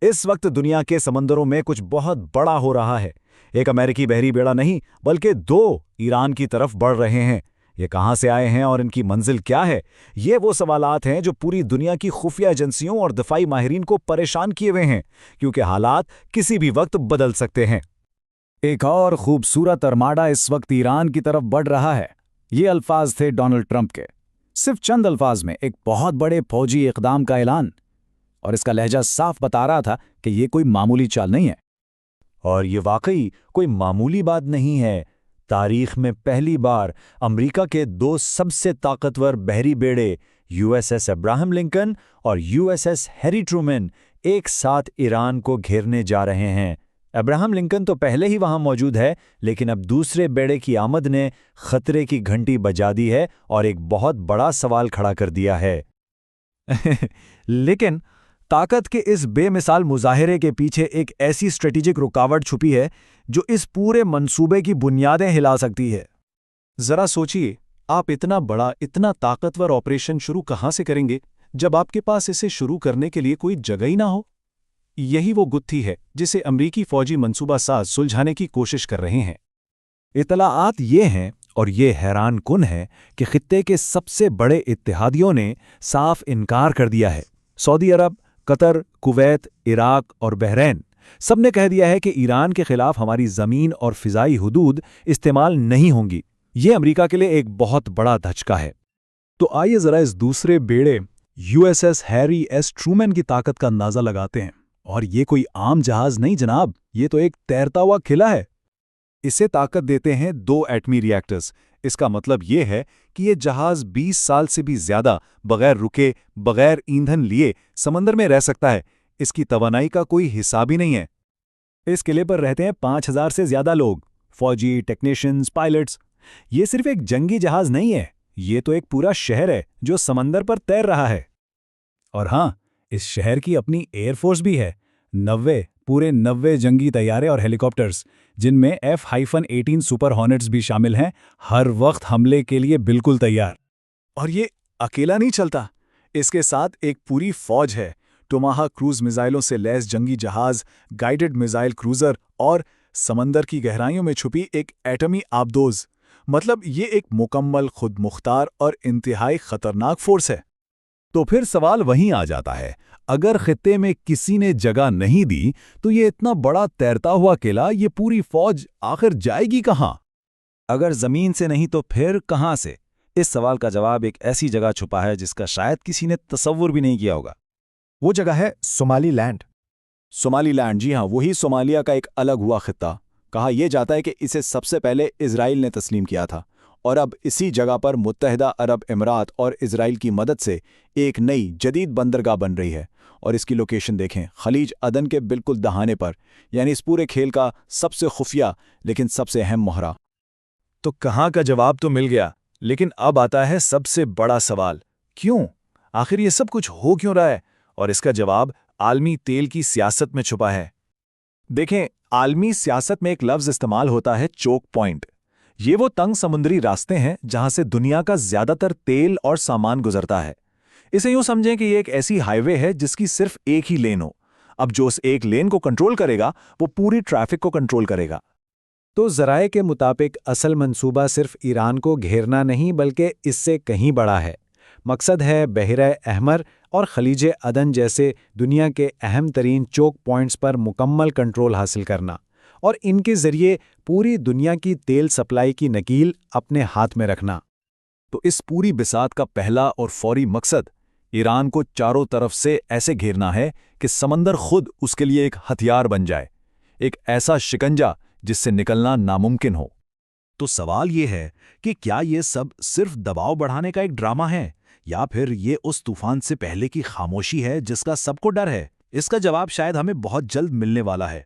इस वक्त दुनिया के समंदरों में कुछ बहुत बड़ा हो रहा है। एक अमेरिकी बहरी बेड़ा नहीं बल्कि दो ईरान की तरफ बढ़ रहे हैं। ये कहाँ से आए हैं और इनकी मंजिल क्या है? ये वो सवालात हैं जो पूरी दुनिया की खुफिया एजेंसियों और दफाई माहिरीन को परेशान किए हुए हैं, क्योंकि हालात किसी भी वक्त बदल सकते हैं। एक और खूबसूरत अरमाडा इस वक्त ईरान की तरफ बढ़ रहा है। ये अल्फाज थे डोनाल्ड ट्रंप के। सिर्फ चंद अल्फाज में एक बहुत बड़े फौजी इक़दाम का ऐलान, और इसका लहजा साफ बता रहा था कि ये कोई मामूली चाल नहीं है। और ये वाकई कोई मामूली बात नहीं है। तारीख में पहली बार अमेरिका के दो सबसे ताकतवर बहरी बेड़े यूएसएस अब्राहम लिंकन और यूएसएस हैरी ट्रूमैन एक साथ ईरान को घेरने जा रहे हैं। अब्राहम लिंकन तो पहले ही वहां मौजूद है, लेकिन अब दूसरे बेड़े की आमद ने खतरे की घंटी बजा दी है और एक बहुत बड़ा सवाल खड़ा कर दिया है। लेकिन ताकत के इस बेमिसाल मुजाहिरे के पीछे एक ऐसी स्ट्रेटेजिक रुकावट छुपी है जो इस पूरे मंसूबे की बुनियादें हिला सकती है। जरा सोचिए, आप इतना बड़ा, इतना ताकतवर ऑपरेशन शुरू कहां से करेंगे जब आपके पास इसे शुरू करने के लिए कोई जगह ही ना हो? यही वो गुत्थी है जिसे अमरीकी फौजी मंसूबा साज सुलझाने की कोशिश कर रहे हैं। इतलाआत ये हैं, और ये हैरान कुन है, कि खित्ते के सबसे बड़े इत्तेहादियों ने साफ इनकार कर दिया है। सऊदी अरब, कतर, कुवैत, इराक और बहरैन सबने कह दिया है कि ईरान के खिलाफ हमारी ज़मीन और फ़िज़ाई हुदूद इस्तेमाल नहीं होंगी। ये अमेरिका के लिए एक बहुत बड़ा धचका है। तो आइए ज़रा इस दूसरे बेड़े यूएसएस हैरी एस ट्रूमैन की ताकत का अंदाज़ा लगाते हैं। और ये कोई आम जहाज़ नहीं जनाब, ये तो एक तैरता हुआ किला है। इसे ताकत देते हैं 2 एटमी रिएक्टर्स। इसका मतलब ये है कि ये जहाज़ 20 साल से भी ज़्यादा बगैर रुके, बगैर ईंधन लिए समंदर में रह सकता है। इसकी तवानाई का कोई हिसाब ही नहीं है। इस किले पर रहते हैं 5000 से ज़्यादा लोग, फौजी, टेक्नीशियंस, पायलट्स। ये सिर्फ एक जंगी जहाज़ नहीं है, ये तो एक पूरा शहर है जो समंदर पर तैर रहा है। और हाँ, इस शहर की अपनी एयरफोर्स भी है। 90 जंगी तैयारे और हेलीकॉप्टर्स, जिनमें F-18 सुपर हॉर्नेट्स भी शामिल हैं, हर वक्त हमले के लिए बिल्कुल तैयार। और ये अकेला नहीं चलता, इसके साथ एक पूरी फौज है। टोमाहाक क्रूज मिसाइलों से लैस जंगी जहाज, गाइडेड मिसाइल क्रूजर और समंदर की गहराइयों में छुपी एक एटमी आबदोज। मतलब ये एक मुकम्मल, खुद मुख्तार और इंतहाई खतरनाक फोर्स है। तो फिर सवाल वहीं आ जाता है, अगर खित्ते में किसी ने जगह नहीं दी तो ये इतना बड़ा तैरता हुआ किला, ये पूरी फौज आखिर जाएगी कहां? अगर जमीन से नहीं तो फिर कहां से? इस सवाल का जवाब एक ऐसी जगह छुपा है जिसका शायद किसी ने तसव्वुर भी नहीं किया होगा। वो जगह है सोमालीलैंड। सोमालीलैंड, जी हाँ, वही सोमालिया का एक अलग हुआ खित्ता। कहा यह जाता है कि इसे सबसे पहले इजराइल ने तस्लीम किया था, और अब इसी जगह पर मुत्तहिदा अरब अमीरात और इजराइल की मदद से एक नई जदीद बंदरगाह बन रही है। और इसकी लोकेशन देखें, खलीज अदन के बिल्कुल दहाने पर, यानी इस पूरे खेल का सबसे खुफिया लेकिन सबसे अहम मोहरा। तो कहाँ का जवाब तो मिल गया, लेकिन अब आता है सबसे बड़ा सवाल, क्यों? आखिर ये सब कुछ हो क्यों रहा है? और इसका जवाब आलमी तेल की सियासत में छुपा है। देखें, आलमी सियासत में एक लफ्ज़ इस्तेमाल होता है, चोक पॉइंट। ये वो तंग समुद्री रास्ते हैं जहां से दुनिया का ज्यादातर तेल और सामान गुजरता है। इसे यूं समझें कि ये एक ऐसी हाईवे है जिसकी सिर्फ एक ही लेन हो। अब जो उस एक लेन को कंट्रोल करेगा वो पूरी ट्रैफिक को कंट्रोल करेगा। तो ज़राए के मुताबिक असल मंसूबा सिर्फ ईरान को घेरना नहीं बल्कि इससे कहीं बड़ा है। मकसद है बहरे अहमर और खलीज अदन जैसे दुनिया के अहम तरीन चोक पॉइंट्स पर मुकम्मल कंट्रोल हासिल करना, और इनके ज़रिए पूरी दुनिया की तेल सप्लाई की नकील अपने हाथ में रखना। तो इस पूरी बिसात का पहला और फौरी मकसद ईरान को चारों तरफ से ऐसे घेरना है कि समंदर खुद उसके लिए एक हथियार बन जाए, एक ऐसा शिकंजा जिससे निकलना नामुमकिन हो। तो सवाल ये है कि क्या ये सब सिर्फ दबाव बढ़ाने का एक ड्रामा है, या फिर ये उस तूफान से पहले की खामोशी है जिसका सबको डर है? इसका जवाब शायद हमें बहुत जल्द मिलने वाला है।